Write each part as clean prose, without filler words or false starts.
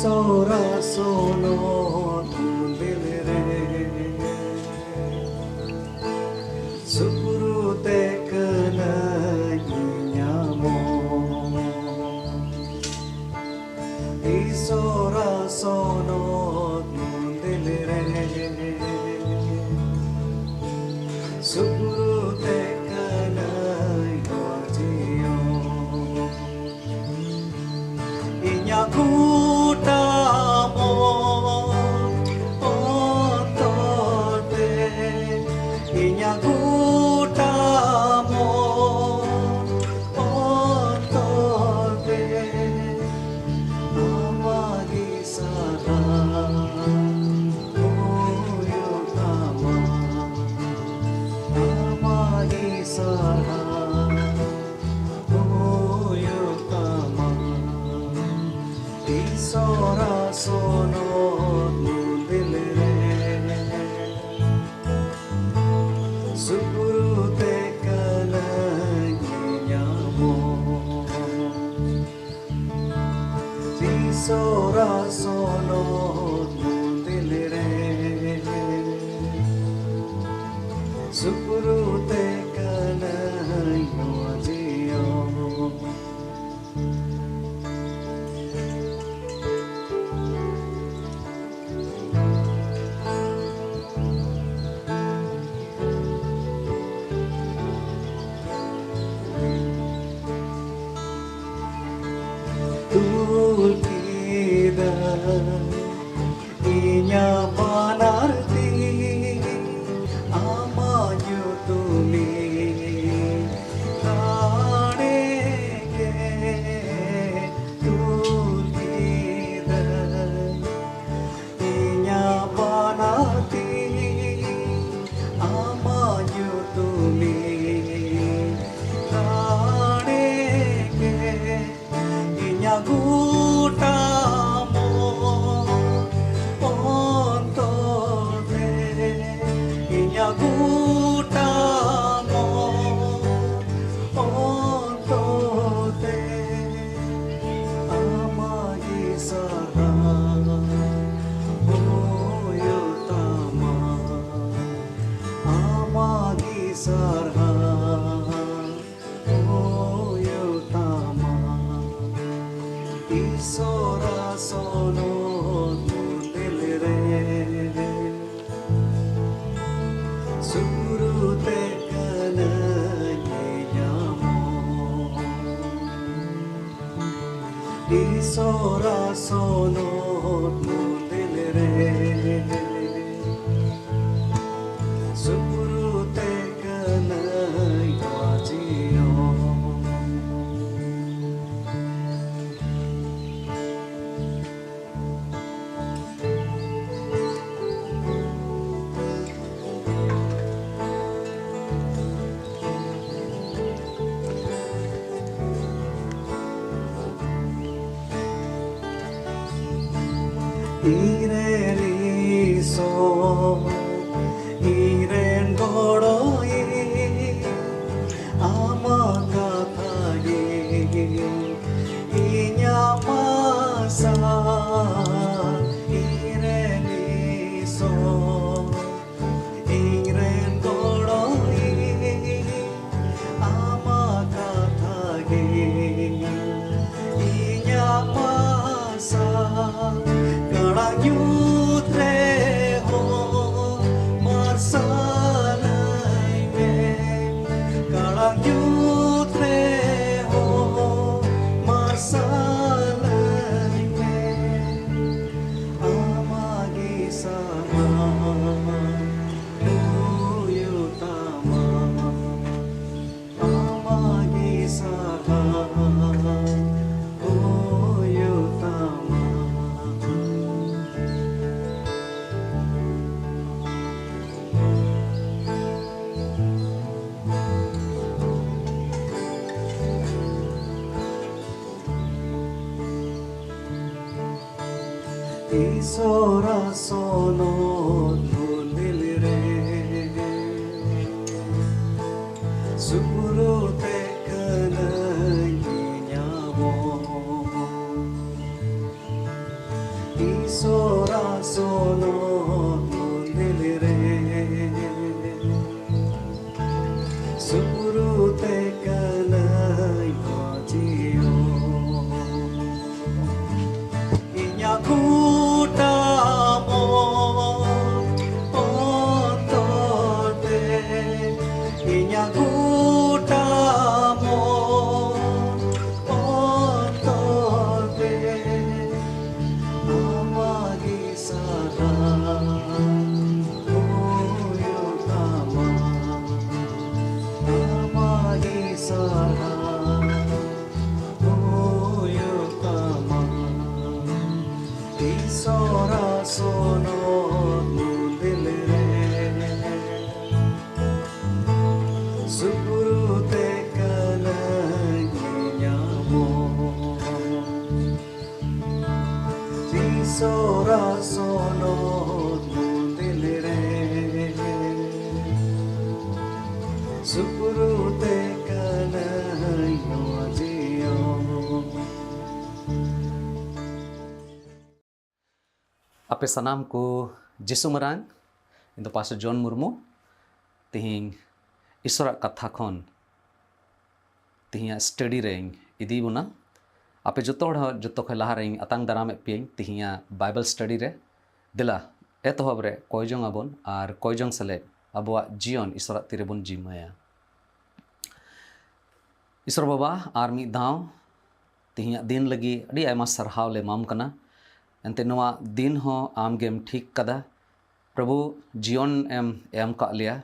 Isora sono tundilere Surute kena nyamo Isora sono tundilere Surute kena nyamo Inyaku Isora sono tundilere Surute kena nyamo Isora sono tundilere Surute kena nyamo Tulkida inya manarti amanyu tumi taneke tulkida inya manarti amanyu tumi taneke Gutamo ontode inya gutamo ontode amagi sara oyotama amagi sara Isora sono tundilere Surute kena nyamo Isora sono tundilere Surute kena wajio Iren iso, iren godoi, amakathagi, inya masa. Iren iso, iren godoi, amakathagi, inya masa. Yutre ho marsalai me kalang yutre ho marsalai me amagi sama uyutama amagi sama uyutama Isora sono tundilere Surute kena nyamo sonot mundil re supurute kalagnya mo jisora sonot mundil re supurute kalagnya jiyo. Ape sanam ko Jisu marang into Pastor John Murmu tihing Isora katha khon tihing study reng idi buna ape joto khe laha reng atang daram pieng tihing Bible study re dila etohob re koijong abon ar koijong sele abwa jion Isora tire bon jimaya Isor baba ar mi daw tihing din lagi adi aima sarhaw le mam kana ente noa दिन हो आम game ठीक कदा प्रभु जीवन M का लिया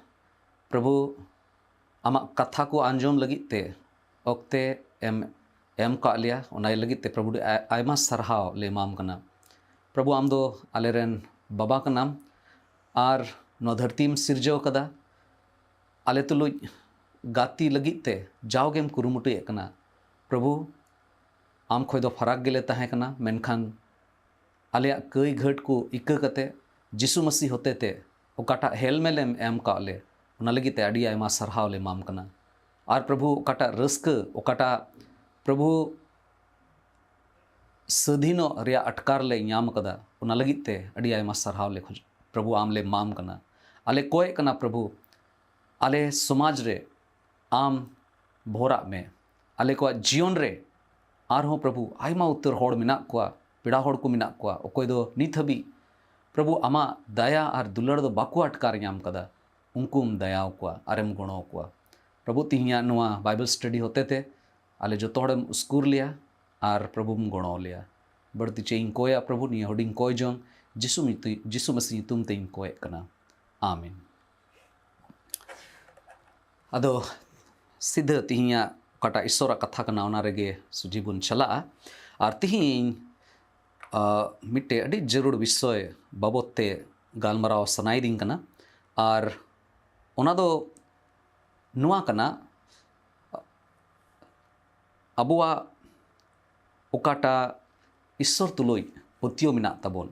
प्रभु आमा कथा को आंजोम लगी ते ओक्ते एम का लिया उनाय लगी ते प्रभु आयमा सरहाव ले माम कना प्रभु आम दो आलेरेन बाबा का नाम आर नो धरतीम सिरजो कदा आले तुलुj गाती लगी ते जाओ गेम कुरुमुटु एकना प्रभु आम खोय दो फराक गेले ताहे कना मेनखान आलिया कई घट को इक्का कते जिसु मसीह होते ते ओकाटा हेलमेलेम एम काले उना लगी ते अड़ी आयमा सरहाव ले माम कना आर प्रभु ओकाटा रस्क ओकाटा प्रभु सधीनो रिया अटकार ले ᱧᱟᱢ कदा उना लगी ते अड़ी आयमा सरहाव ले खोज प्रभु आम ले माम कना आले कोय कना प्रभु आले समाज रे आम भोरा में आले को जीवन रे आर हो प्रभु आयमा उत्तर होड़ मिना कोआ पेड़ा होड़ को मिना कोआ ओकोय दो नित हबी प्रभु आमा दया और दुलड़ दो बाको अटकार ᱧᱟᱢ कदा उनकुम दयाव कोआ आरेम गुणो कोआ प्रभु तिहिया नोआ बाइबल स्टडी होते थे आले जो तोड़म स्कूर लिया और प्रभुम गुणो लिया बढ़ती चेइन कोया प्रभु निया होडिंग कोय जोंग जिसु मसीह तुम तेइन कोय कना आमीन अदो सिद्ध तिहिया कटा ईश्वरा कथा कना ओना रेगे सुजीबुन चला और तिहिन मिट्टे अड़ी जरूर विषय बाबते गालमराव सनाइदिंग कना और ओना दो नुआ कना अबुआ ओकाटा ईश्वर तुलोय पतियो मिना तबोन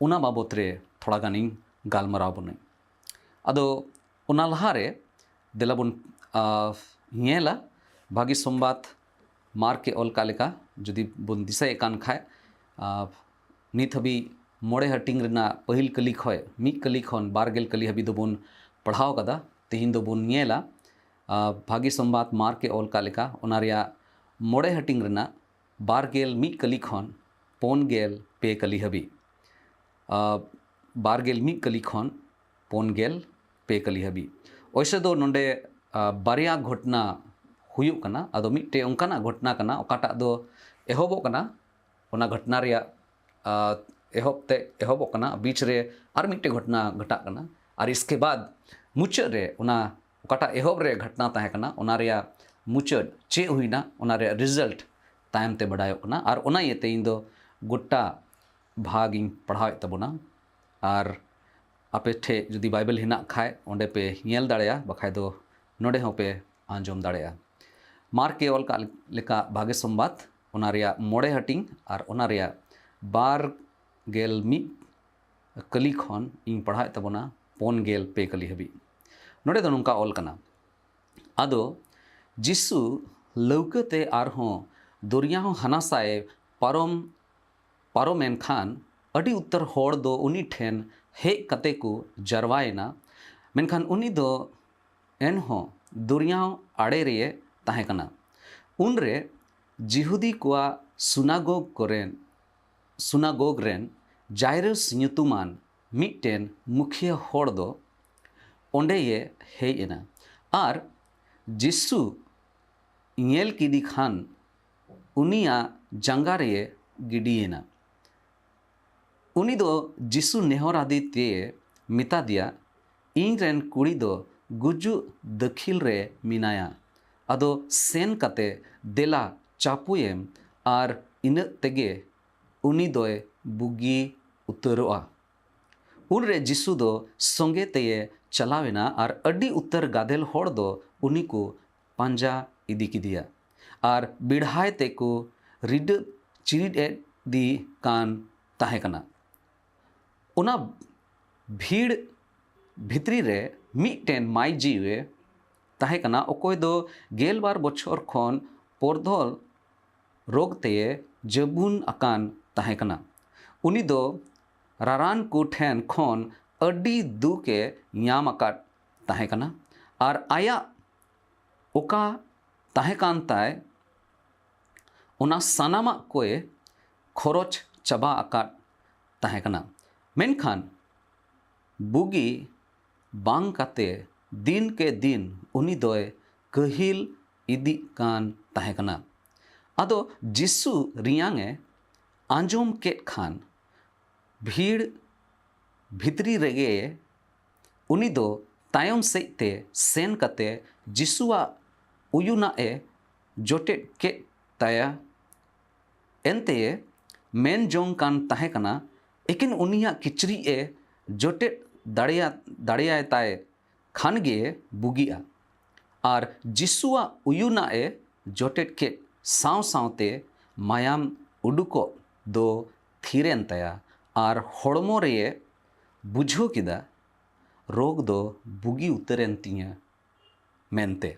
उना बाबत रे थोड़ा गानिंग गालमराव बने अदो उना लहारे देलाबुन ñela भागी संबाद मार के ऑल कालिका जुदी बुन दिसाय कान खाय नित हबी मोड़े हटिंग रेना पहिल कली खय मी कली खन बारगेल कली हबी दोबुन पढ़ाव कदा तेहिन दोबुन ñela भागी संबाद मार के ऑल कालिका ओनारिया मोड़े हटिंग रेना बारगेल मी कली खन पोन गेल पे कली हबी बारगेल मी कली खन पोन गेल पे कली हबी ओइसे दो नोंडे बारिया घटना हुयुक कना अदो मिट्टे उनकाना घटना कना ओकाटा दो एहोबो कना ओना घटना रिया एहोबो कना बीच रे आर मिट्टे घटना घटा कना और इसके बाद मुचाद रे ओना ओकाटा एहोब रे घटना ताहे कना ओना रिया मुचाद चे हुईना ओना रे रिजल्ट तायम ते बडायो कना और ओना येते इन दो गोटा भाग इन पढ़ावे तबोना और आपे ठे जुदी बाइबल हिना खाय ओंडे पे ñel दाड़ेया बखाय दो नोडे हो पे आंजोम दाड़ेया मार के ऑल का लेका भागे संबाद ओना रिया मोड़े हटिंग और ओना रिया बार गेल मी कली खन इन पढ़ाए तबोना पोन गेल पे कली हबी नोडे दो नुंका ऑल कना आदो जिसु लौकते आर हो दुरिया हो हनासाए पारो मेन खान अडी उत्तर होड़ दो उनी ठेन हे कते को जरवाएना मेनखान उनी दो एन हो दुरिया आड़े रे ताहे कना उनरे जिहुदी कोआ सुनागोग रेन जायरस ᱧᱩᱛᱩᱢᱟᱱ मिट्टेन मुखिया होड़ दो ओंडे ये हे एना आर जिसु ñel किदी खान उनिया जंगा रे गिडियेना उनी दो जिसु नेहर आदि ते मिता दिया इन रेन कुड़ी दो गुजु दखिल रे मिनाया अदो सेन कते देला चापुएम आर इन तेगे उनी दोय बुगी उतरोआ उनरे जिसु दो संगे ते चलावेना और अड्डी उत्तर गादेल होड़ दो उनी को पांजा इदी किदिया और बिढ़ाए ते को रिड चिरिड ए दी कान ताहे कना। उना भीड़ भितरी रे मिटेन माई जीवे ताहे कना ओकोय दो गेलबार बछर खन पोरधोल रोग ते जबुन अकान ताहे कना। उनी दो रारान को ठेन खन अड्डी दुके ᱧᱟᱢ अकाट ताहे कना और आया ओका ताहे कान ताय उना सानामा कोए खरोच चबा अकाट ताहे कना। मेनखान बुगी बांग काते दिन के दिन उनी दोय कहिल इदी कान ताहे कना। आदो जिसु रियांगे आंजोम केट खान भीड़ भितरी रेगे उनी दो तायम सेते सेन कते जिसुआ उयुना ए जोटे के ताया एनते मेन जोंग कान ताहे कना। एकिन उनिया किचरी ए जोटे दाड़िया ताए खान गे बुगिया और जिसुआ उयुना ए जोटे के साव सावते मायाम उडुको दो थीरेन ताया और होड़मो रे बुझो किदा रोग दो बुगी उतरेन तिया मेनते।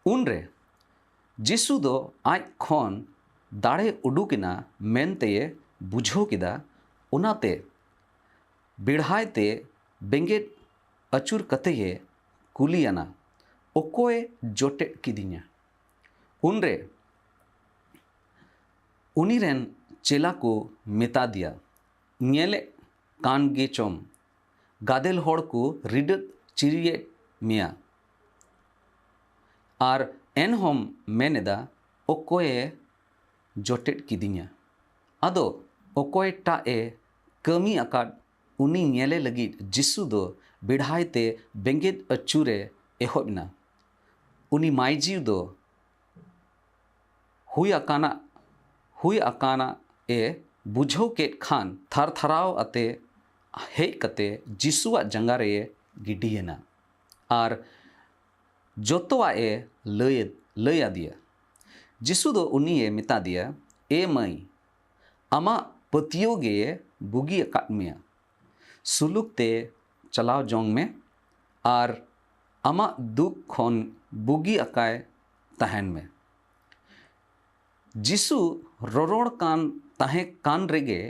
उनरे जिसु दो आज खन दाड़े उडुकिना मेनते बुझो किदा उनाते बिढ़ाते बेंगेट अचुर कते कुलियाना ओकोए जोटे किदिया। उनरे उनीरेन चेला को मेता दिया ñेले कान गे चोम गादेल होड़ को रिडत चिरिये मिया और एनहोम मेनेदा ओकोए जोटेट किदिया। आदो ओकोए टा ए कमी अकाट उनी ñेले लगी जिसु दो बिढ़ाते बेंगेट अचुरे एहोबना। उनी माइजीव दो हुई अकाना ए बुझो के खान थार थाराव अते हेज कते जिसुआ जंगारे गिडियना और जोतोआ ए लया दिया। जिसु दो उनी ए मिता दिया ए मई आमा पतियो गे बुगी अकाट मिया सुलुक ते चलाव जोंग में और आमा दुख खन बुगी अकाय तहन में। जिसु रोरोड़ कान ताहे कान रेगे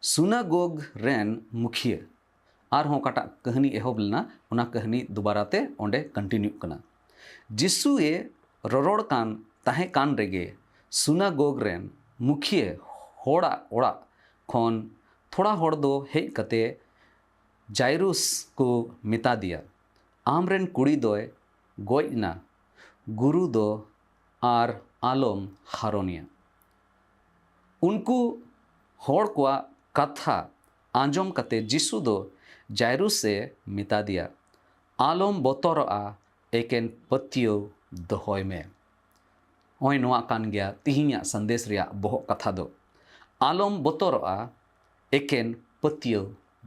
सुनागोग रेन मुखिया और हों काटा कहानी एहोब लेना उना कहानी दोबारा ते ओंडे कंटिन्यू कना। जिसु ए रोरोड़ कान ताहे कान रेगे सुनागोग रेन मुखिया होड़ा ओड़ा खन थोड़ा होड़ दो हेज कते जायरुस को मिता दिया आमरेन कुड़ी दोय गोजना गुरु दो आर आलोम हारोनिया। उनको होड़ कोआ कथा आंजोम कते जिसु दो जायरुस से मिता दिया आलोम बोतोरआ एकेन पतियो दोहोय में। ओय नोआ कान गया तिहिया संदेश रिया बोहो कथा दो आलोम बोतोरआ एकेन पतियो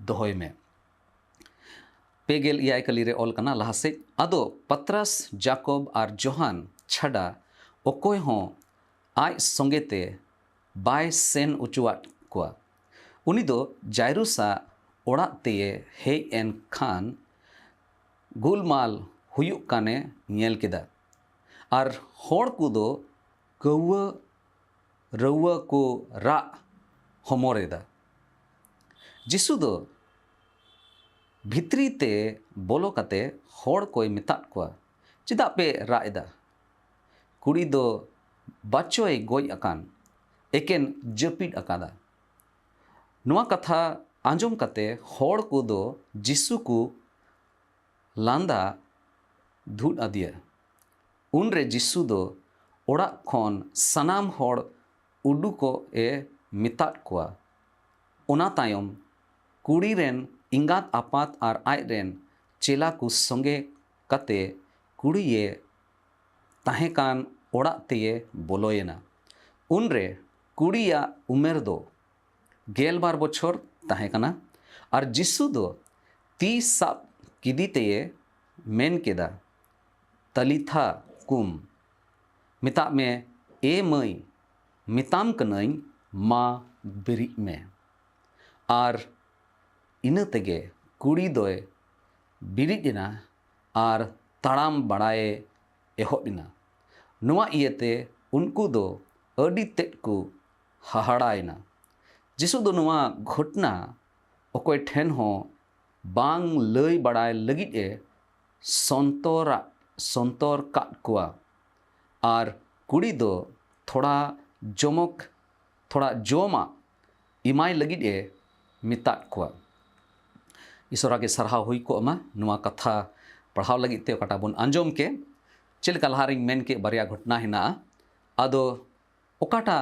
दोहोय में। पेगेल इयाय कली रे ऑल कना लहासे आदो पत्रस जाकोब और जोहान छड़ा ओकोय हों आज संगेते बाय सेन उचुआट कोआ। उनी दो जायरुसा ओड़ा ते हेज एन खान गुलमाल हुयुक काने ñेल केदा और होड़ को दो कौवा रउआ को रा होमोरेदा। जिसु दो भितरी ते बोलो कते होड़ कोई मिताट कोआ चिदा पे राएदा कुड़ी दो बच्चोय गोय अकान एकेन जपिड अकादा। नुआ कथा आंजोम कते होड़ को दो जिसु को लांदा धुड आदिया। उनरे जिसु दो ओड़ा खन सनाम होड़ उडुको ए मिताट कोआ। ओना तायम कुड़ी रेन इंगात आपात और आय रेन चेला को संगे कते कुड़ी ये ताहेकान ओड़ा ते बोलोयना। उनरे कुड़िया उमेर दो 12 बछर ताहेकाना और जिसु दो ती साब किदी ते मेन केदा तलिथा कुम मिता में ए मई मिताम कनई मा बिरी में और इना तेगे कुड़ी दोय बिरिजना और ताड़ाम बड़ाए एहोबिना नुआ इयते उनको दो अडी तेट को हहाड़ायना जिसु दो नुआ घटना ओकोय ठेन हो बांग लई बड़ाय लगी ए संतोर काट कुआ और कुड़ी दो थोड़ा जोमा इमाय लगी ए मिताट कुआ ईश्वरा के सरहा हुई को अमा नुआ कथा पढ़ाव लगी ते ओकाटा बन आंजोम के चलका लहारिंग मेन के बारिया घटना हिना आदो ओकाटा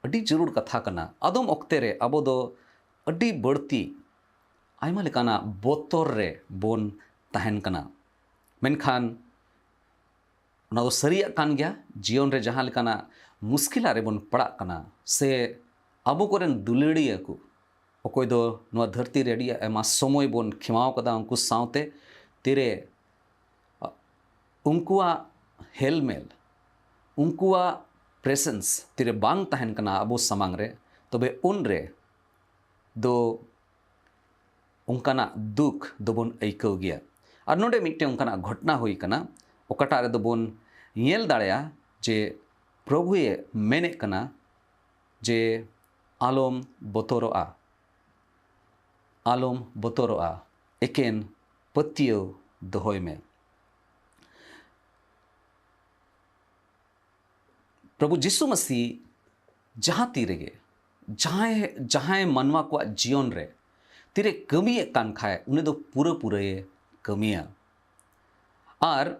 अडी जरूर कथा कना आदम ओक्ते रे अबो दो अडी बड़ती आयमा लेकाना बोतोर रे बोन तहन कना मेनखान ना दो सरिया कान गया जीवन रे जहां लेकाना मुश्किला रे बोन पड़ा कना से अबो कोरेन दुलड़िया को ओकोय दो नुआ धरती रे अडी एमा समय बोन खिमाव कदा उनको सावते तिरे उनकुआ हेलमेल उनकुआ प्रेसेंस तिरे बांग तहन कना अबो समांग रे तबे उन रे दो उनकाना दुख दोबन ऐकव गया और नोडे मिट्टे उनकाना घटना हुई कना ओकाटा रे दोबन येल दाड़या जे प्रभुए मेने कना जे आलोम बोतोरोआ एकेन पतियो दोहोय में प्रभु जिसु मसीह जहाँ तीरेगे जहाँ मनवा को जीवन रे तीरे कमिए कान खाए उन्हें दो पूरे कमिया और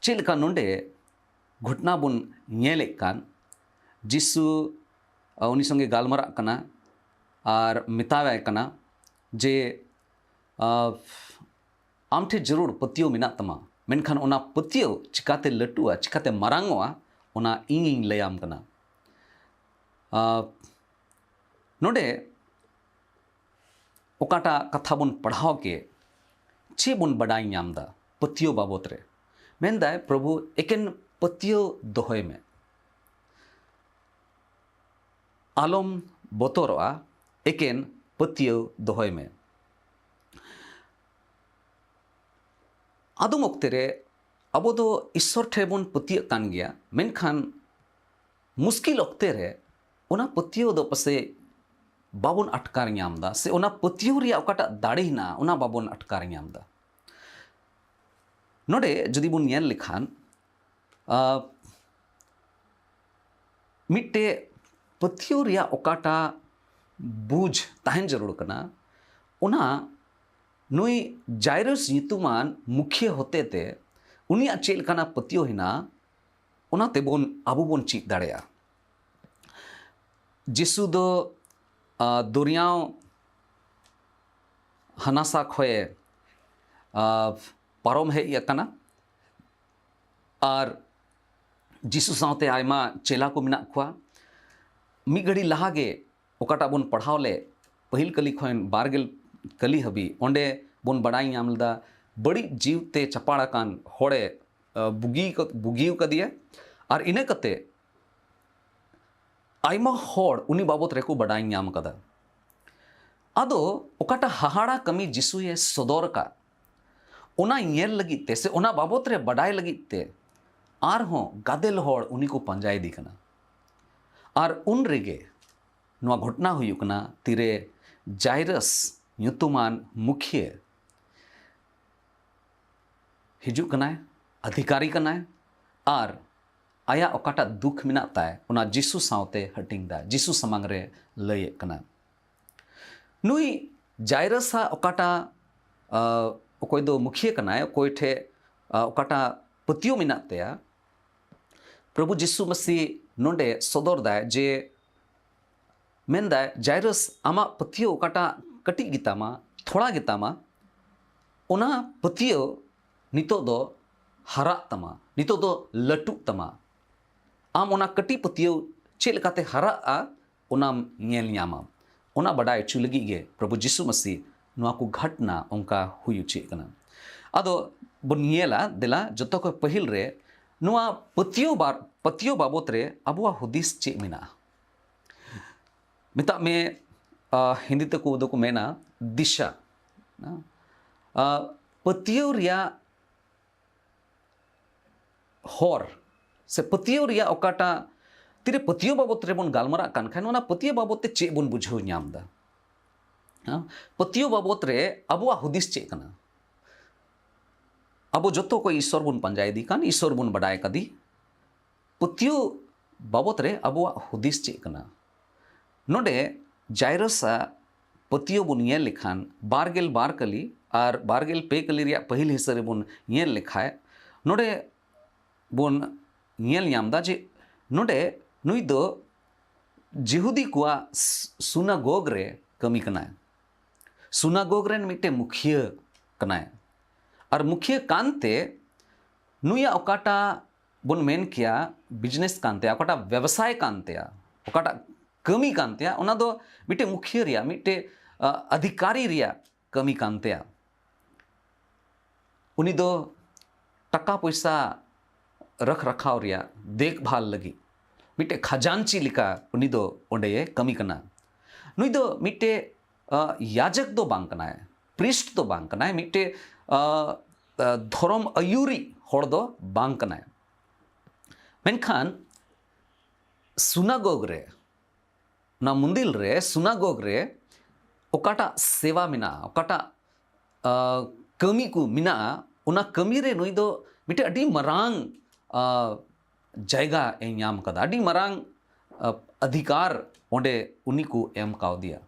चेल का नोंडे घटना बुन नेले कान जिसु उनी संगे गालमरा कना और मितावे कना जे आमठे जरूर पतियो मिना तमा मेनखान ओना पतियो चिकाते लटुआ चिकाते मारांगोआ ओना इंग लयाम कना नोडे ओकाटा कथा बन पढ़ाव के चे बन बडाई नामदा पतियो बाबत रे मेनदाय प्रभु एकेन पतियो दोहोय में आलोम बोतोरोआ एकेन पतियो दोहोय में आदम ओक्ते रे अबो दो ईश्वर ठे बन पतिय कान गया मेनखान मुश्किल ओक्ते रे ओना पतियो दो पसे बाबन अटकार नामदा से ओना पतियो रिया ओकाटा दाड़े ना ओना बाबन अटकार नामदा नोडे जदि बुन नेल लेखान मिट्टे पतियो रिया ओकाटा बूझ ताहन जरूर कना ओना नुई जायरस युतुमान मुख्य होते ते उनिया चेल काना पतियो हिना ओना ते बोन आबो बोन चीत दाड़ेया जिसु दो दुरियाव हनासा खोए पारोम है कना और जिसु सावते आयमा चेला को मिना खुआ मी घड़ी लहागे ओकाटा बोन पढ़ाव ले पहिल कली खोन बारगेल कली हबी ओंडे बोन बड़ाई नामलदा बड़ी जीवते चपाड़ा कान होड़े बुगियो कदिया और इने कते आयमा होड़ उनी बाबत रेको बड़ाई नाम कदा आदो ओकाटा हाहाड़ा कमी जिसुए सदोर का ओना येल लगी ते से ओना बाबत रे बड़ाई लगी ते आर हो गादेल होड़ उनी को पंजाय दी कना और उन रेगे नुआ घटना हुई कना तीरे जायरस युतुमान मुख्य हिजू कनाय अधिकारी कनाय और आया ओकाटा दुख मिना ताय ओना जिसु सावते हटिंग दा जिसु समांग रे लय कना नुई जायरसा ओकाटा ओकोय दो मुख्य कनाय ओकोय ठे ओकाटा पतियो मिना तया प्रभु जिसु मसीह नोंडे सदर दाय जे मेनदाय जायरस आमा पतियो ओकाटा कटी गितामा थोड़ा गितामा ओना पतियो नितो दो हरा तमा नितो दो लटू तमा आम ओना कटी पतियो चेल काते हरा ओनाम ñel ñama ओना बडाय छु लगी गे प्रभु जीसु मसीह नुआ को घटना उनका हुई उचित कना आदो बन ñela देला जतो को पहिल रे नुआ पतियो बाबत रे अबुआ हुदिस चे मिना मिता में हिंदी तक दो को मेना दिशा पतियो रिया हर से पतियो रिया ओकाटा तिरे पतियो बाबत रे बन गालमरा कान खान ओना पतियो बाबत ते चे बन बुझो ñam दा पतियो बाबत रे अबुआ हुदिस चे कना अब जो को ईश्वर बन पंजाय दी कान ईश्वर बन बडाय कदी पतियो बाबत रे अबुआ हुदिस चे कना नोडे जायरसा पतियो बन ñel लेखान बारगेल बार कली और बारगेल पे कली रिया पहिल हिस्सा रे बन ñel लेखाय नोडे बन ñel ñam दा जे नोडे नुई दो जिहुदी कुआ सुनागोग रे कमी कनाय सुनागोग रेन मिटे मुखिया कनाय और मुखिया कानते नुया ओकाटा बन मेन किया बिजनेस कानते ओकाटा व्यवसाय कानते ओकाटा कमी कानते ओना दो मिटे मुखिया रिया मिटे अधिकारी रिया कमी कानते उनी दो टका पैसा रख रखाव रिया देखभाल लगी मिटे खजांची लिका उनी दो ओंडे कमी कना नुई दो मिटे याजक दो बांग कना प्रिस्ट दो बांग कना मिटे धर्म अयुरी हर दो बांग कना मेनखान सुनागोग रे ना मुंदिल रे सुनागोग रे ओकाटा सेवा मिना ओकाटा कमी को मिना उना कमी रे नुई दो मिटे अडी मरांग जायगा ए ñam कदा अडी मरांग अधिकार ओंडे उनी को एम काव दिया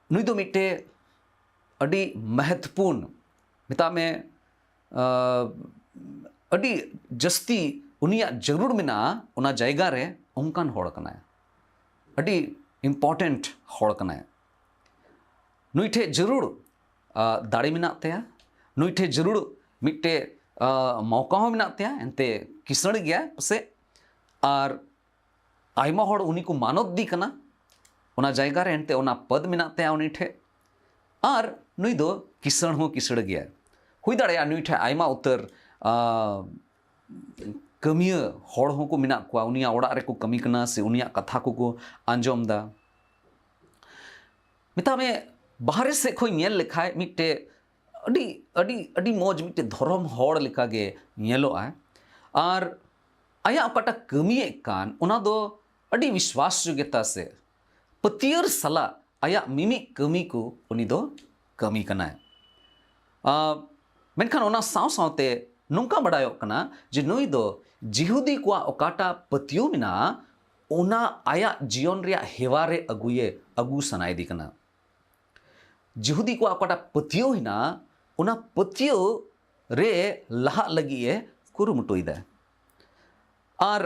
नुई दो मिटे अडी महत्वपूर्ण मिता में अडी जस्ती उनिया जरूर मिना उना जायगा रे उनकान होड़ कना अडी इम्पोर्टेंट होड़ कना नुई ठे जरूर दाड़े मिना तया नुई ठे जरूर मिटे मौका हो मिना तया एनते किसण गया से और आयमा होड़ उनी को मानत दी कना उना जायगा रे एनते उना पद मिना तया उनी ठे और नुई दो किसण हो किसण गया हुई दाड़े नुई ठे आयमा उतर कमिया होड़ हो को मिना कुआ उनिया ओड़ा रे को कमी कना से उनिया कथा को आंजोम दा मिता में बाहरे से कोई ñel लेखाय मिटे अडी अडी अडी मौज मिटे धर्म होड़ लेका गे ñelo आ और आया ओकाटा कमिए कान उना दो अडी विश्वास योग्यता से पतियर सला आया मिमी कमी को उनी दो कमी कना मेनखान ओना साव सावते नोंका बडायो कना जे नुई दो जिहुदी को ओकाटा पतियो मिना ओना आया जीवन रिया हेवारे अगुए अगु सनाय दी कना जिहुदी को ओकाटा पतियो हिना ओना पतियो रे लहा लगिए कुरुमुटुई दा और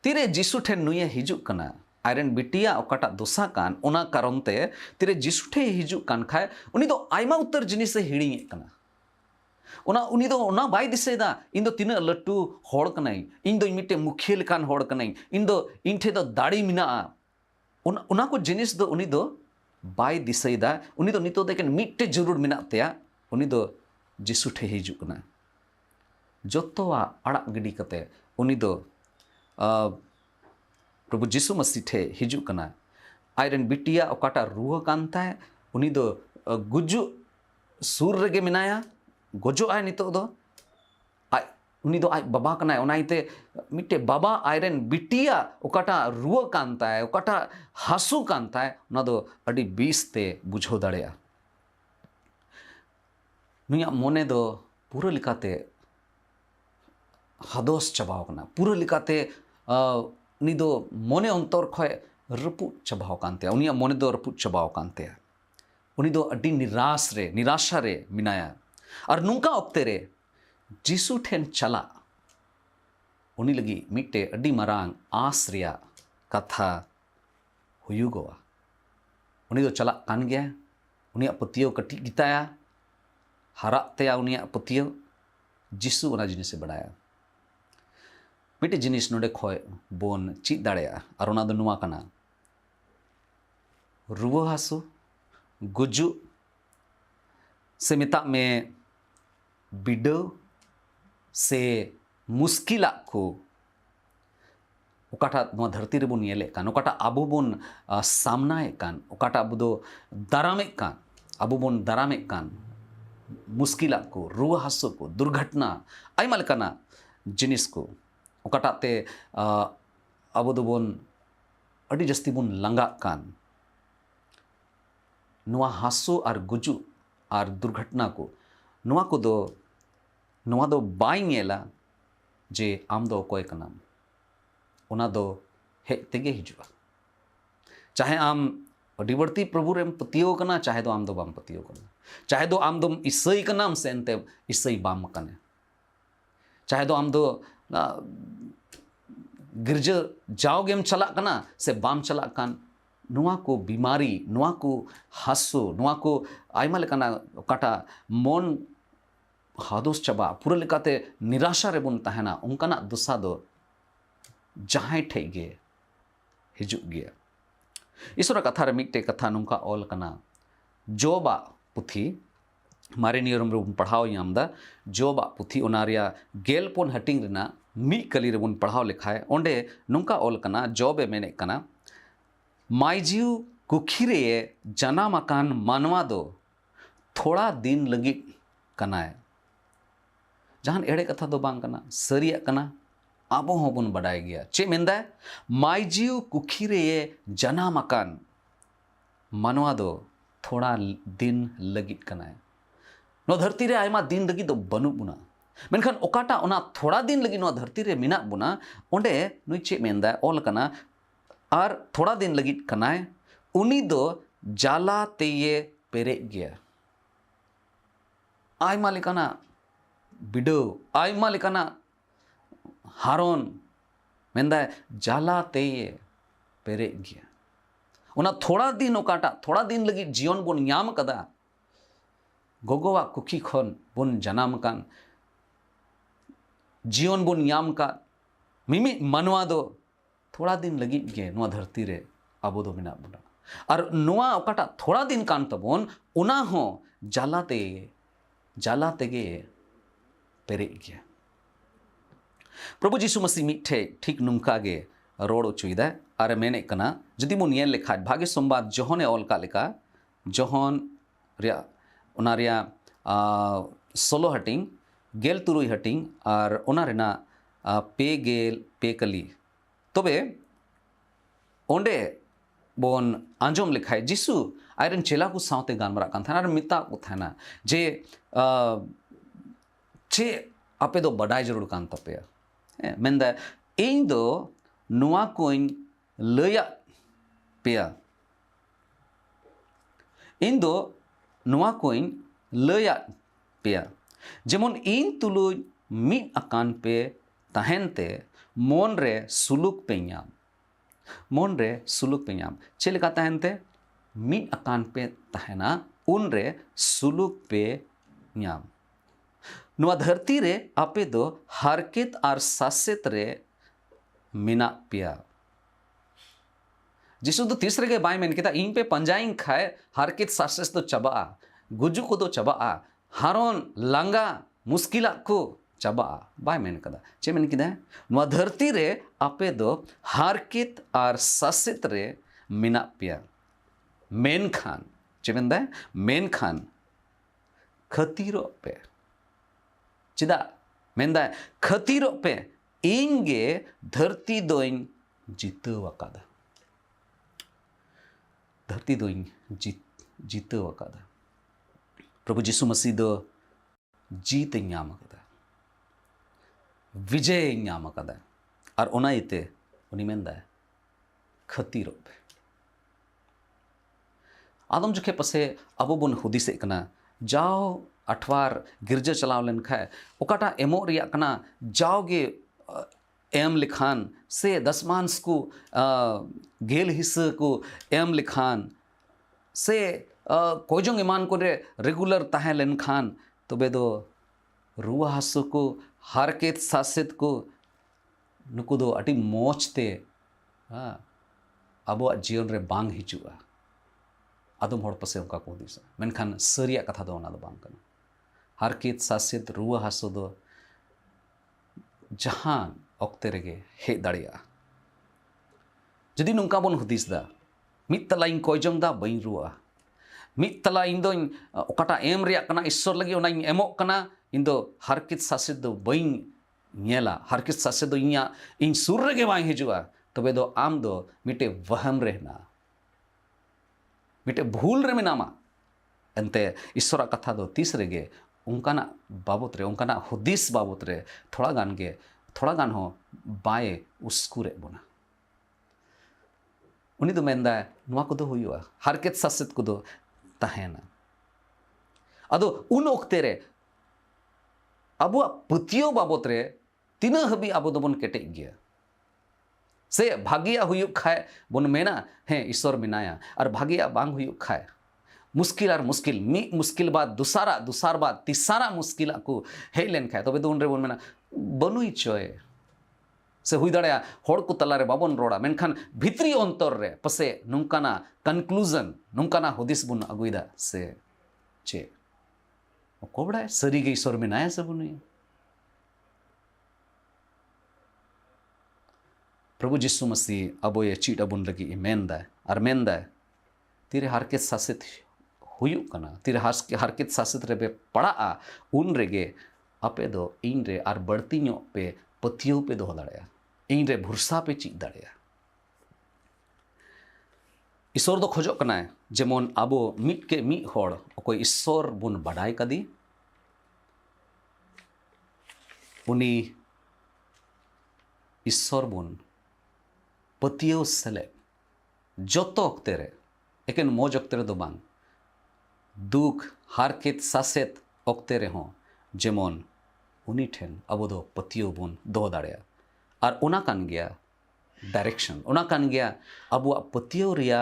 तिरे जीसु ठेन नुये हिजु कना आयरन बिटिया ओकाटा दोसा कान ओना कारण ते तिरे जीसु ठे हिजु कान खाय उनी दो आयमा उत्तर जिनिस से हिड़ी कना ओना उनी दो ओना बाय दिसेदा इन दो तिना लट्टू होड़ कनाई इन दो मिटे मुखिया लेकान होड़ कनाई इन ठे दो दाड़ी मिना ओना को जिनिस दो उनी दो बाय दिसेदा उनी दो नितो देकन मिटे जरूर मिना तया उनी दो जीसु ठे हिजु कना जोतोवा अड़ा गिडी कते उनी दो प्रभु जीसु मसीह ठे हिजु कना आयरन बिटिया ओकाटा रुआ कानता है उनी दो गुजु सूर रेगे मिनाया गोजो आय नितो दो उनी दो आय बाबा कना ओनाइते मिटे बाबा आयरन बिटिया ओकाटा रुआ कानता है ओकाटा हासु कानता है ना दो अडी बीस ते बुझो दाड़ेया नुया मोने दो पूरा लिकाते हदोस चबाव कना पूरा लिकाते उनी दो मोने अंतर खय रपु चबाव कानते उनिया मोने दो रपु चबाव कानते उनी दो अडी निराशा रे मिनाया और नुंका ऑक्ते रे जीसु ठेन चला उनी लगी मिटे अडी मरांग आस रिया कथा हुयुगोआ उनी दो चला कान गया उनिया पतियो कटी गिताया हरा तया उनिया पतियो जीसु ओना जिनिस से बड़ाया मिट्टी जिनिस नोडे खोय बोन चीज दाड़ेया और ओना दो नुआ कना रुवा हासु गुजु से मेता में बिडो से मुस्किला को ओकाटा नोआ धरती रे बोन येले कान ओकाटा आबो बोन सामनाए कान ओकाटा आबो दो दारामे कान आबो बोन दारामे कान मुस्किला को रुआ हासु को दुर्घटना आइमा लेकाना जिनिस को ओकाटा ते आबो दो बोन अडी जस्ती बोन लंगा कान नुआ हासु और गुजु और दुर्घटना को नुआ को दो बाई नेला जे आम दो कोय कनाम ओना दो हेज तेगे हिजुआ चाहे आम अडी बड़ती प्रभु रेम पतियो कना चाहे दो आम दो बाम पतियो कना चाहे दो आम दो ईसई कनाम से एनते ईसई बाम कने चाहे दो आम दो गिरजा जाओगेम चला कना से बाम चला कान नुआ को बीमारी नुआ को हासो नुआ को आयमा लेकाना काटा मन हादोस चबा पूरा लेकाते निराशा रे बुन तहना उनकाना दुसा दो जहां ठेगे हिजुग गया इसरा कथा रे मिट्टे कथा नुका ऑल कना जोबा पुथी मारे नियरम रे पढ़ाओ यामदा जोबा पुथी ओनारिया गेलपोन हटिंग रेना मी कली रे बुन पढ़ाओ लिखाए ओंडे नुका ऑल कना जोबे मेने कना माइजिव कुखीरे जनाम अकान मानवा दो थोड़ा दिन लगी कनाए जहां एड़े कथा दो बांग कना सरिया कना आबो होबन बडाय गया चे मेंदा माइजिव कुखीरे जनाम अकान मानवा दो थोड़ा दिन लगी कनाए नो धरती रे आयमा दिन लगी दो बनु बुना मेनखान ओकाटा ओना थोड़ा दिन लगी नो धरती रे मिना बुना ओंडे नुई चे मेंदा ऑल कना और थोड़ा दिन लगी कनाए उनी दो जाला तेये पेरे गया आयमा लेकाना बिडो आयमा लेकाना हारोन मेंदा जाला तेये पेरे गया उना थोड़ा दिन ओकाटा थोड़ा दिन लगी जीवन बोन याम कदा गोगोवा कुखी खन बोन जनाम कान जीवन बोन याम का मिमी मनवा दो थोड़ा दिन लगी गे नुआ धरती रे आबो दो मिना बुना और नुआ ओकाटा थोड़ा दिन कान तबोन उना हो जाला तेगे पेरे गया प्रभु जीशु मसीह मिठे ठीक नुमका गे रोड उचुदा और मेने कना जदि मुन येल लेखा भाग्य सोमवार जोहने ऑल का लेका जोहन रिया ओना रिया 16 हटिंग गेल तुरुई हटिंग और ओना रेना पे गेल पे कली तबे ओंडे बोन आंजोम लिखाए जीसु आयरन चेला को सावते गानमरा कान थाना मिता को थाना जे चे आपे दो बडाय जरूर कान तपेया मेंदा इन दो नुआ कोइन लया पेया इन दो नुआ कोइन लया पेया जेमन इन तुलु मी अकान पे तहनते मन रे सुलुक पे ᱧᱟᱢ ᱪᱮᱫ ᱞᱮᱠᱟ ᱛᱟᱦᱮᱱᱛᱮ ᱢᱤᱫ ᱟᱠᱟᱱ ᱯᱮ ᱛᱟᱦᱮᱱᱟ ᱩᱱ ᱨᱮ ᱥᱩᱞᱩᱠ ᱯᱮ ᱧᱟᱢ ᱱᱚᱣᱟ ᱫᱷᱟᱹᱨᱛᱤ ᱨᱮ ᱟᱯᱮ ᱫᱚ ᱦᱟᱨᱠᱮᱛ ᱟᱨ ᱥᱟᱥᱮᱛ ᱨᱮ ᱢᱮᱱᱟᱜ ᱯᱮᱭᱟ जिसु तो तीसरे के बाय मेन केता इन पे पंजाइन खाए हारकेत सासेस तो चबा गुजु को तो चबा हारोन लांगा मुश्किला को चबा बाय मेन कदा चे मेन किदा नुआ धरती रे आपे दो हारकेत और सासेत रे मिना पिया मेन खान चे मेंदा मेन खान खतीरो पे चिदा मेंदा खतीरो पे इंगे धरती दोइन जितवाकादा धरती दोइन जितवाकादा प्रभु यीशु मसीह दो जीत ᱧᱟᱢ ᱟᱠᱟᱫᱟ विजय ᱧᱟᱢ ᱟᱠᱟᱫᱟ और ओना इते उनी मेंदा खतीरो पे आदम जुखे पसे अबो बन हुदिसे कना जाओ अठवार गिरजा चलाव लेन खाए ओकाटा एमो रिया कना जाओगे एम लिखान से दसमांस को गेल हिस्से को एम लिखान से कोजोंग ईमान को रे रेगुलर ताहे लेन खान तो बेदो रुआ हासु को हारकेत सासित को नुकु दो अटी मोच ते अब जीवन रे बांग हिजुआ आदम हड़ पसे उनका को हुदिसा मेनखान सरिया कथा दो ओना दो बांग कना हारकित सासित रुआ हासो दो जहान ऑक्ते रेगे हे दाड़िया जदि नुंका बोन हुदिस दा मित तला इन कोयजोंग दा बइन रुआ मित तला इन दो ओकाटा एम रिया कना ईश्वर लगी ओना इन एमोक कना इन दो हारकित सासित दो बइन नेला हारकित सासित दो इन सुर रेगे बांग हिजुआ तबे दो आम दो मिटे वहम रहना मिटे भूल रे मेनामा एंते ईश्वर कथा दो तीस रेगे उनकाना बाबत रे उनकाना हुदिस बाबत रे थोड़ा गान हो बाए उस्कुरे बोना उनी दो मेंदा नुआ को दो हुयुआ हारकेत सासित को दो तहेना अदो उन ओक्ते रे अबो पतियो बाबत रे तीना हबी अबो दो बन केटे गया से भागिया हुयुक खाए बोन मेना हे ईश्वर मिनाया और भागिया बांग हुयुक खाए मुश्किल और मुश्किल मी मुश्किल बाद दुसार बाद तिसारा मुश्किल को हे लेन खाए तबे तो उन रे बोन मेना बनुई चोय से हुई दाड़या होड़ को तलारे बाबन रोड़ा मेनखान भित्री अंतर रे पसे नुंकाना कंक्लूजन नुंकाना हुदिस बुन अगुइदा से चे कोबड़ा सरी के ईश्वर मिनाया से बुनुई प्रभु जिसु मसीह अब ये चीट अबुन लगी मेंदा और मेंदा तीरे हारकेत सासित हुयुक कना तीरे हारकेत सासित रे बे पड़ा उन रेगे अपे दो इन रे और बढ़ती नो पे पतियों पे दो दाड़या इन रे भरसा पे चीट दाड़या ईश्वर दो खोजो कना जेमन आबो मिट के मिट होड़ कोई ईश्वर बुन बाडाय कदी उनी ईश्वर बुन पतियो सेले जोतो अक्ते रे एकेन मोज अक्ते रे दो बांग दुख हारकेत सासेत अक्ते रे हो जेमन उनी ठेन अब दो पतियो बुन दो दाड़या और ओना कान गया डायरेक्शन ओना कान गया अब पतियो रिया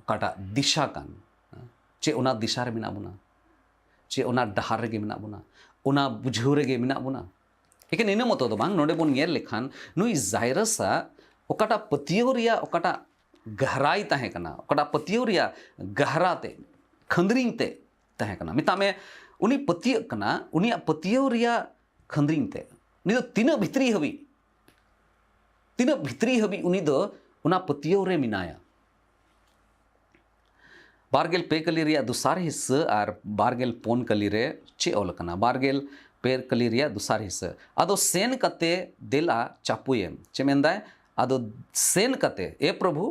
काटा दिशा कान चे ओना दिशा रे मिना बुना चे ओना डहार रे मिना बुना ओना बुझाव रे मिना बुना एकेन इन मतो दो बांग नोडे बोन नेल लेखान नुई जायरसा ओकाटा पतियो रिया ओकाटा गहराई ताहे कना ओकाटा पतियो रिया गहराते खंदरिंग ते ताहे कना मितामे उनी पतियो कना उनिया पतियो रिया खंदरिंग ते नि दो तीन भितरी हबी उनी दो उना पतियो रे मिनाया बारगेल पे कली रिया दुसार हिस्सा और बारगेल पोन कली रे चे ओल कना बारगेल पेर कली रिया दुसार हिस्सा अदो सेन कते देला चापुयेम चे मेंदाय अदो सेन कते ए प्रभु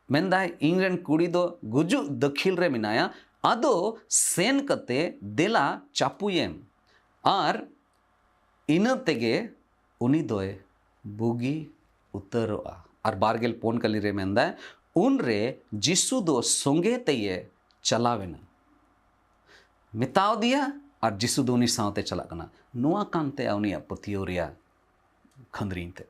मेंदाय इंग्रेन कुड़ी दो गुजु दखिल रे मिनाया अदो सेन कते देला चापुयेम और इन तेगे उनी दोए बुगी उतरोआ और बारगेल पोन कली रे मेंदाय उन रे जिसु दो सोंगे तये चलावेना मिताव दिया और जिसु दो उनी सावते चला कना नुआ कांते उनिया पतियो रिया खंदरीन ते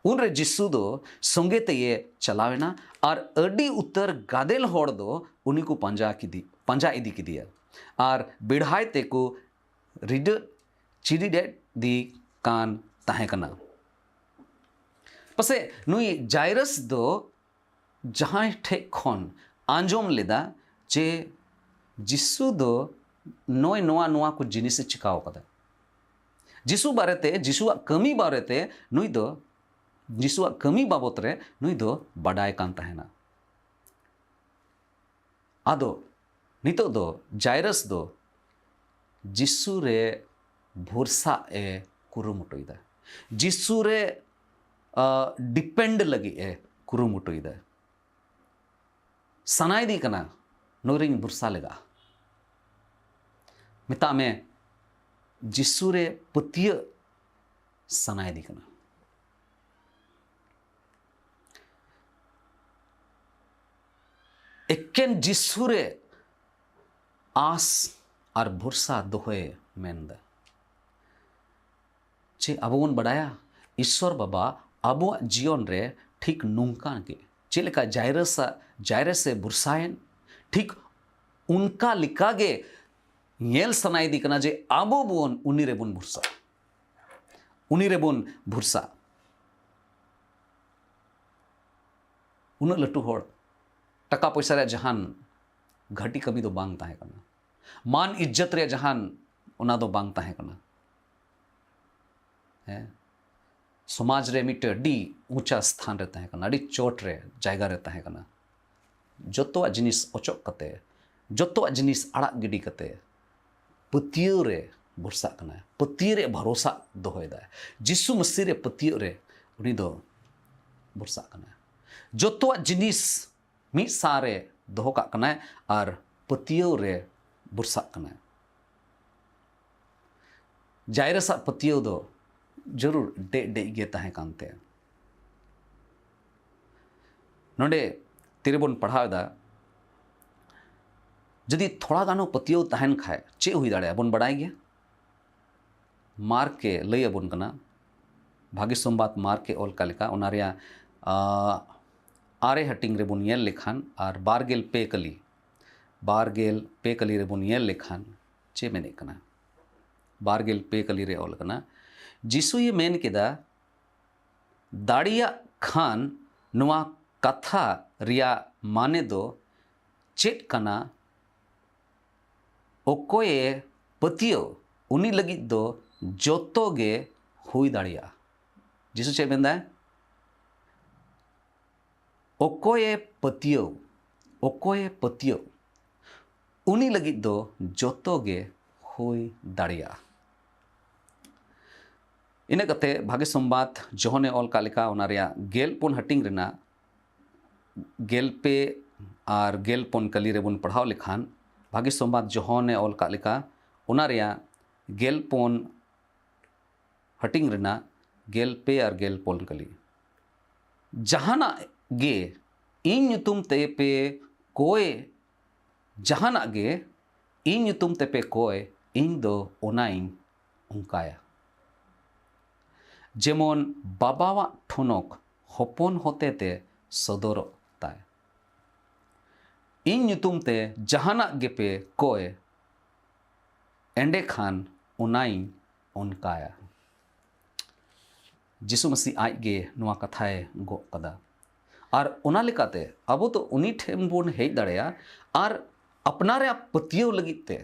उन रे जिसु दो सोंगे तये चलावेना और अडी उतर गादेल होड़ दो उनी को पंजा इदी की दिया और बिढ़ाई ते को रिड चिड़ी डेट दी कान ताहे कना पसे नुई जायरस दो जहाँ ठे खन आंजोम लेदा जे जिसु दो नोय नोआ नोआ को जिनिस चिकाव कदा जिसु बारेते जिसुआ कमी बारेते नुई दो जिसुआ कमी बाबत रे नुई दो बडाय कान ताहेना आदो नितो दो जायरस दो जिसु रे भरसा ए कुरुमुटुइदा जिसु रे डिपेंड लगी ए कुरुमुटुइदा सनाई दी कना नोरिंग भरसा लेगा मिता में जिसु रे पतिय सनाई दी कना एकेन जिसु रे आस और भरसा दोहे मेंदा चे अब बन बड़ाया ईश्वर बाबा अब जीवन रे ठीक नोंका के चेलेका जायरस से भरसायन ठीक उनका लिकागे ᱧᱮᱞ ᱥᱟᱱᱟᱭᱮᱫᱤ ᱠᱟᱱᱟ ᱡᱮ ᱟᱵᱚ ᱵᱚᱱ ᱩᱱᱤ ᱨᱮᱵᱚᱱ ᱵᱷᱚᱨᱥᱟ, ᱩᱱᱤ ᱨᱮᱵᱚᱱ ᱵᱷᱚᱨᱥᱟ। ᱩᱱᱟᱹᱜ ᱞᱟᱹᱴᱩ ᱦᱚᱲ ᱴᱟᱠᱟ ᱯᱚᱭᱥᱟ ᱨᱮᱭᱟᱜ ᱡᱟᱦᱟᱱ ᱜᱷᱟᱹᱴᱤ ᱠᱟᱹᱢᱤ ᱫᱚ ᱵᱟᱝ ᱛᱟᱦᱮᱸ ᱠᱟᱱᱟ, मान इज्जत रे जहान ओना दो बांग ताहे कना है समाज रे मिटे अडी ऊंचा स्थान रे ताहे कना, अडी चोट रे जायगा रे ताहे कना। जोतोआ जिनिस ओचोक कते, जोतोआ जिनिस आड़ाग गिडी कते पतियो रे भरसा कना, पतियो रे भरोसा दोहोयदा, जिसु मसीह रे पतियो रे उनी दो भरसा कना। जोतोआ जिनिस मिद सारे दोहो काग कना आर पतियो रे भरसा कना। जायरसा पतियो दो जरूर डे डे गे ताहे कानते। नोडे तिरेबन पढ़ावदा जदि थोड़ा गानो पतियो ताहन खाए चे हुई दाड़े बन बड़ाई गया मार के लई अबन कना भाग्य संबाद मार के ओल का लेका ओनारिया आरे हटिंग रे बुन येल लेखान आर बारगेल पे कली रे बुन येल लेखान चे मेने कना बारगेल पे कली रे ओल कना जिसु ये मेन केदा दाड़िया खान नुआ कथा रिया माने दो चेट कना ओकोये पतियो उनी लगी दो जोतो गे हुई दाड़िया। जिसु चे मेंदा ओकोये पतियो उनी लगी दो जोतो गे हुई दाड़िया। इना कते भाग्य संबाद जोहने ओल का लेका ओनारिया गेल पुन हटिंग रेना गेल पे आर गेल पुन कली रे बुन पढ़ाव लेखान भाग्य संबाद जोहने ओल का लेका ओनारिया गेल पुन हटिंग रेना गेल पे आर गेल पुन कली जहाना गे इन ᱧᱩᱛᱩᱢ ते पे कोय जहाना गे इन ᱧᱩᱛᱩᱢ ते पे कोय इन दो ओनाइन उनकाया। जेमन बाबावा ठुनक हपन होते ते सदर ताय इन ᱧᱩᱛᱩᱢ ते जहाना गे पे कोय एंडे खान ओनाइन उनकाया। जिसु मसीह आज गे नुआ कथाए गो कदा और ओना लेकाते अबो तो उनी ठेम बोन हेज दाड़ेया और अपना रे पतियो लगित ते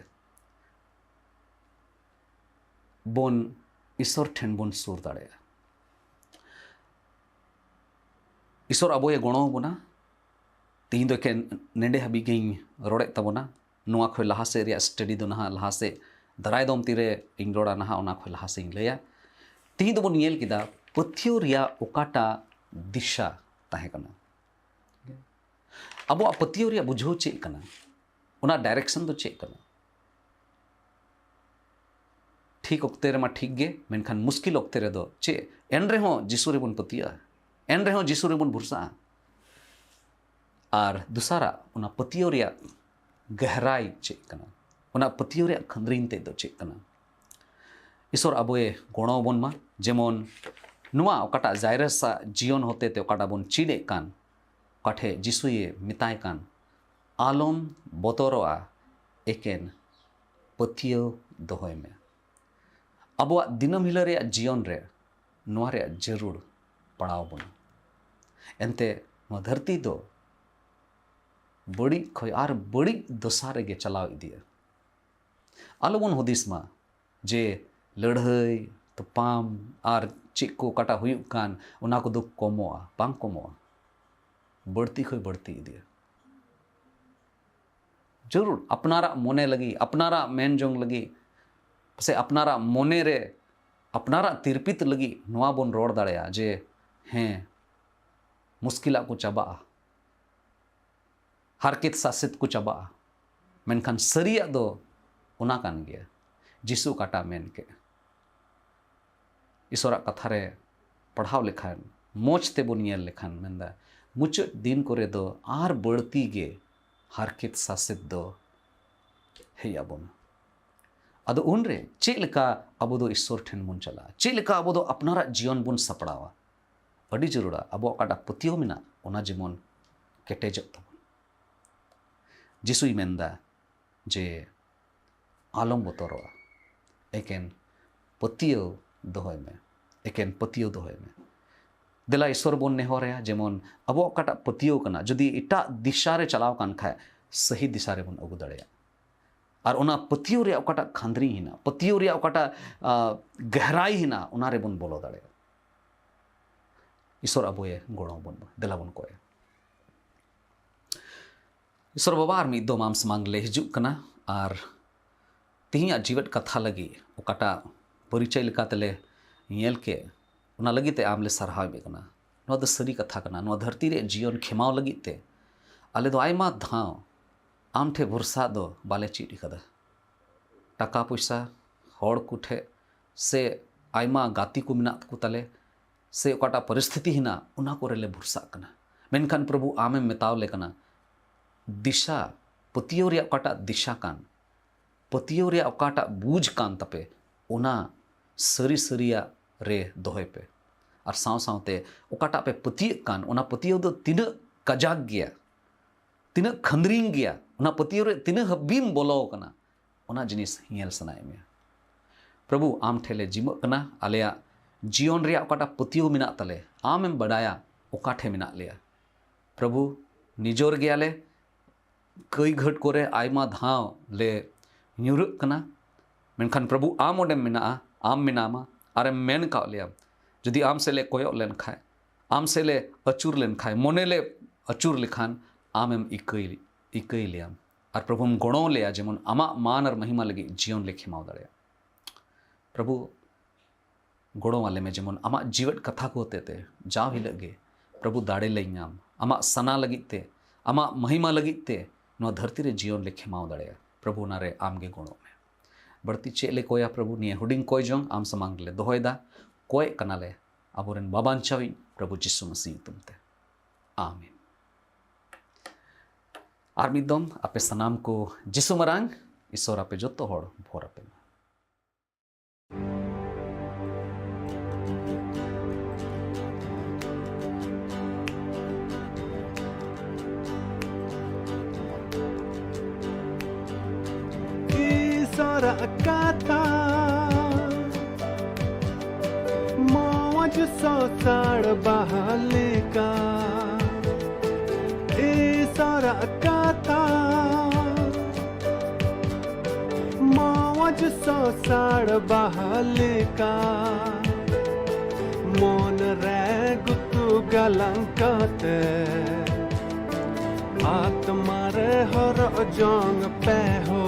बोन ईश्वर ठेन बोन सुर दाड़ेया। ईश्वर अबोए गणो बोना तीन दो के नेडे हबी गई रोड़े तबोना नुआ खो लहा से रिया स्टडी दो नहा लहा से दराय दम तीरे इन रोड़ा नहा ओना खो लहा से इन लेया तीन दो बोन येल किदा पथियो रिया ओकाटा दिशा ताहे कना अब पतियो रिया बुझो चे कना ओना डायरेक्शन दो चे कना ठीक ओक्ते रे मा ठीक गे मेनखान मुश्किल ओक्ते रे दो चे एन रे हो जिसु रे बुन पतिया एन रे हो जिसु रे बुन भरसा और दूसरा ओना पतियो रिया गहराई चे कना ओना पतियो रिया खंद्रीन ते दो चे कना। ईश्वर अबोए गणो बोन मा जेमन नुआ ओकाटा जायरसा जीवन होते ते ओकाटा बोन चिड़े कान काठे जिसुए मिताय कान आलम बतरोआ एकेन पथियो दोहोय में। अबोआ दिनम हिला रे जीवन रे नुआ रे जरूर पड़ाव बोन एनते नुआ धरती दो बड़ी खय आर बड़ी दशा रेगे चलाव इदिया। आलोबन हुदिस मा जे लड़ाई तपाम आर चेक को काटा हुयुग कान ओना को दो कमोआ बांग कमोआ बढ़ती खय बढ़ती इदिया। जरूर अपनारा मोने लगी अपनारा मेन जोंग लगी से अपनारा मोने रे अपनारा तिरपित लगी नुआ बोन रोड़ दाड़ेया जे हैं मुश्किला को चाबा हारकेत सासित को चाबा मेनखान सरिया दो ओना कान गया जिसु काटा मेन के। ईश्वरा कथा रे पढ़ाव लेखान मोच ते बोन येल लेखान मेंदा मुचाद दिन करे दो आर बढ़ती गे हारकेत सासित दो हेया बोन अदो उन रे चे लेका अबो दो ईश्वर ठेन बोन चला चे लेका अबो दो अपनारा जीवन बोन सपड़ावा अडी जरूरा अबो काटा पतियो मेना ओना जेमन केटेजक तबन। जिसुई मेंदा जे आलम बतरोआ एकेन पतियो दोहय में एकेन पतियो दोहय में देला ईश्वर बोन नेहरया जेमन अब काटा पतियो कना जदि इटा दिशा रे चलाव कान खाय सही दिशा रे बोन अगु दड़ेया और उना पतियो रे काटा खांदरी हिना पतियो रे काटा गहराई हिना उना रे बोन बोलो दड़ेया ईश्वर अबोए गोड़ो बोन देला बोन कोय ईश्वर बाबा और मिद दो आम समांग ले हिजुक कना और तिहिया जीवट कथा लगी ओकाटा परिचय लेकातेले नेल के उना लगी ते आमले सरहाव में कना नो द सरी कथा कना नो धरती रे जीवन खेमाव लगी ते आले दो आयमा धाव आम ठे भरसा दो बाले चीटी कदा टाका पैसा हड़ कुठे से आयमा गाती को मिना को ताले से ओकाटा परिस्थिति हिना उना को रेले भरसा कना मेनखान प्रभु आमे मेताव ले कना दिशा पतियो रे ओकाटा दिशा कान पतियो रे ओकाटा बूझ कान तपे उना सरी सरिया रे दोहे पे और साव सावते ओकाटा पे पतिय कान उना पतियो दो तीन कजाक गया तीन खंदरिंग गया उना पतियो रे तीन हबीम बोलो कना उना जिनिस हियल सनाय में प्रभु आम ठेले जिमो कना आलेया जीवन रे ओकाटा पतियो मिना तले आम एम बडाया ओकाठे मिना लिया प्रभु निजोर गयाले कई घट करे आयमा धाव ले न्यूरुक कना मेनखान प्रभु आम ओडे मिना आम मिनामा अरे मेन का लिया जदि आम से ले कोयो लेन खाए आम से ले अचूर लेन खाए मोने ले अचूर लिखान आम एम इकई लिया और प्रभु हम गुणों लिया जेमन आमा मान और महिमा लगी जीवन ले खिमाव दड़े प्रभु गुणों वाले में जेमन आमा जीवट कथा को होते थे जाव ही लगे प्रभु दाड़े लेंगाम आमा सना लगित ते आमा महिमा लगित ते नो धरती रे जीवन ले खिमाव दड़े प्रभु नारे आमगे गुणों में बढ़ती चेले कोया प्रभु निये हुडिंग कोय जोंग आम समांग ले दोहोयदा कोय कनाले अबोरेन बाबांचावी प्रभु जिसु मसीह तुमते आमीन आर मिदम आपे सनाम को जिसु मरांग ईश्वर आपे जोतो होड़ भोर आपे Sora kata mauj so sar bahale ka e sora kata mauj so sar bahale ka mon re gutu galankate atmare hor jong peho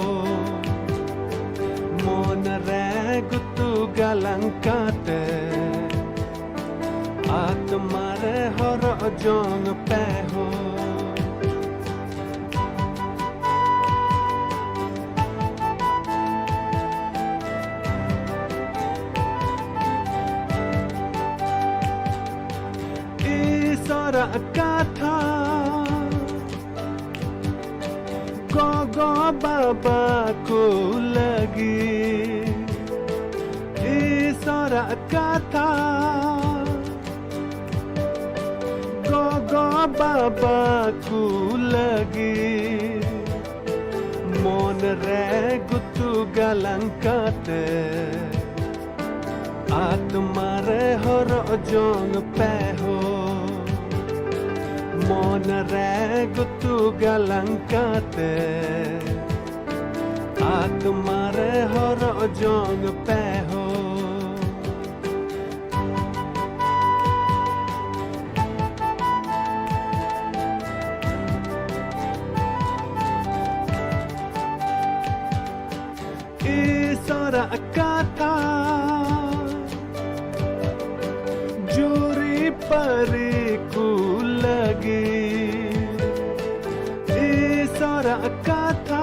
mon re gutu galankate atmare hor jong peho isora katha go baba ko lagi isora katha go baba ko lagi mon re gutu galankate atmare hor jong peho mon re gutu galankate atmare hor jong peho isora katha juri pari ku lagi isora katha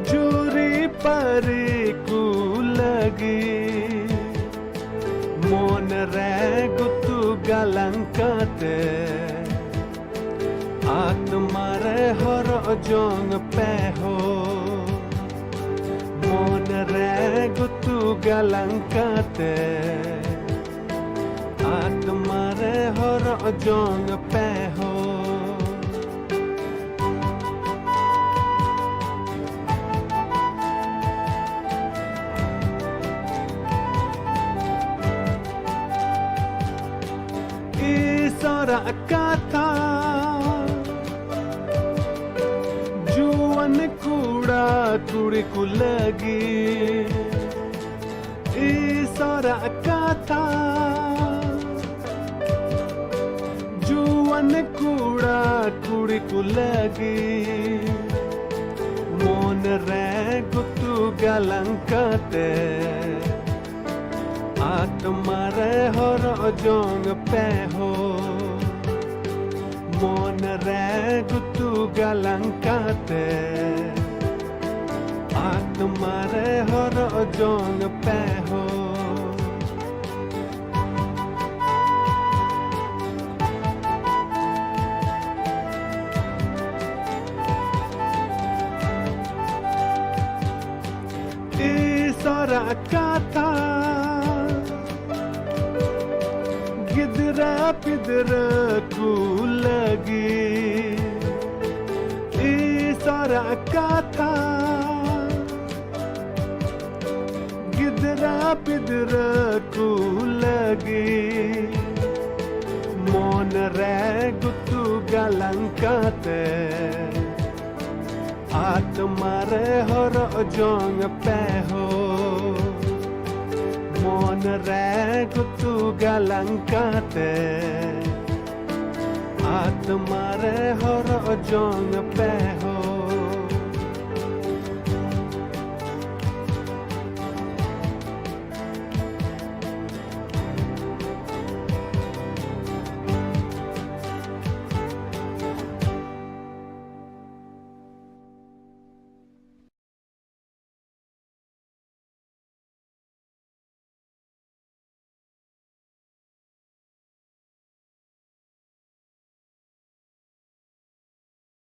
juri pari ku lagi mon re gutu galankate atmare hor jong peho mon re gutu galankate atmare hor jong peho Isara kata Juan kuda kuri kulagi Isara kata Juan kuda kuri kulagi Mon re gutu galankate Atmare hor jong peho Mon re gutu galankate Atmare hor jong peho Isara kata Gidra pidra ku lagi Isara kata Gidra pidra ku lagi Mon re gutu galankate Atmare hor jong peho Mon re gutu galankate Atmare hor jong peho